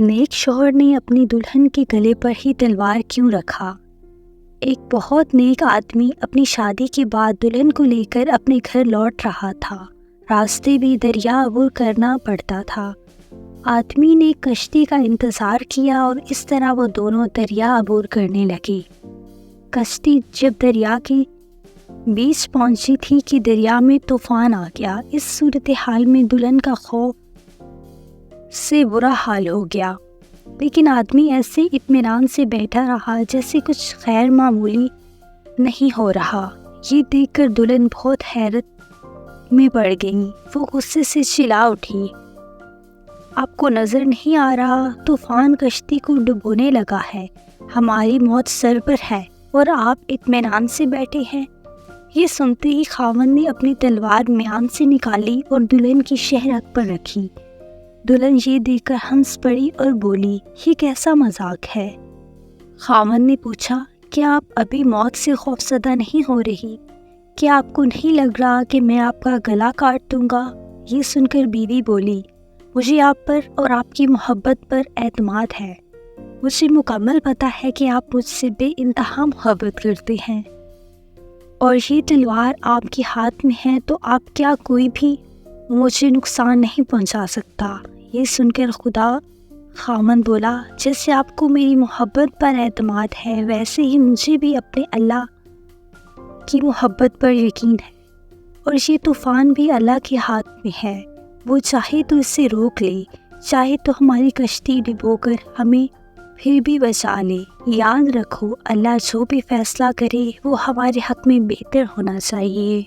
نیک شوہر نے اپنی دلہن کے گلے پر ہی تلوار کیوں رکھا؟ ایک بہت نیک آدمی اپنی شادی کے بعد دلہن کو لے کر اپنے گھر لوٹ رہا تھا۔ راستے بھی دریا عبور کرنا پڑتا تھا۔ آدمی نے کشتی کا انتظار کیا اور اس طرح وہ دونوں دریا عبور کرنے لگے۔ کشتی جب دریا کے بیچ پہنچی تھی کہ دریا میں طوفان آ گیا۔ اس صورتحال میں دلہن کا خوف سے برا حال ہو گیا، لیکن آدمی ایسے اطمینان سے بیٹھا رہا جیسے کچھ غیر معمولی نہیں ہو رہا۔ یہ دیکھ کر دلہن بہت حیرت میں پڑ گئی۔ وہ غصے سے چلا اٹھی، آپ کو نظر نہیں آ رہا طوفان کشتی کو ڈبونے لگا ہے، ہماری موت سر پر ہے اور آپ اطمینان سے بیٹھے ہیں؟ یہ سنتے ہی خاوند نے اپنی تلوار میان سے نکالی اور دلہن کی شہرک پر رکھی۔ دلہن یہ دیکھ کر ہنس پڑی اور بولی، یہ کیسا مذاق ہے؟ خاوند نے پوچھا، کیا آپ ابھی موت سے خوفزدہ نہیں ہو رہی؟ کیا آپ کو نہیں لگ رہا کہ میں آپ کا گلا کاٹ دوں گا؟ یہ سن کر بیوی بولی، مجھے آپ پر اور آپ کی محبت پر اعتماد ہے۔ مجھے مکمل پتہ ہے کہ آپ مجھ سے بے انتہا محبت کرتے ہیں، اور یہ تلوار آپ کے ہاتھ میں ہے تو آپ کیا کوئی بھی مجھے نقصان نہیں پہنچا سکتا۔ یہ سن کر خاوند بولا، جیسے آپ کو میری محبت پر اعتماد ہے ویسے ہی مجھے بھی اپنے اللہ کی محبت پر یقین ہے، اور یہ طوفان بھی اللہ کے ہاتھ میں ہے۔ وہ چاہے تو اسے روک لے، چاہے تو ہماری کشتی ڈبو کر ہمیں پھر بھی بچا لے۔ یاد رکھو، اللہ جو بھی فیصلہ کرے وہ ہمارے حق میں بہتر ہونا چاہیے۔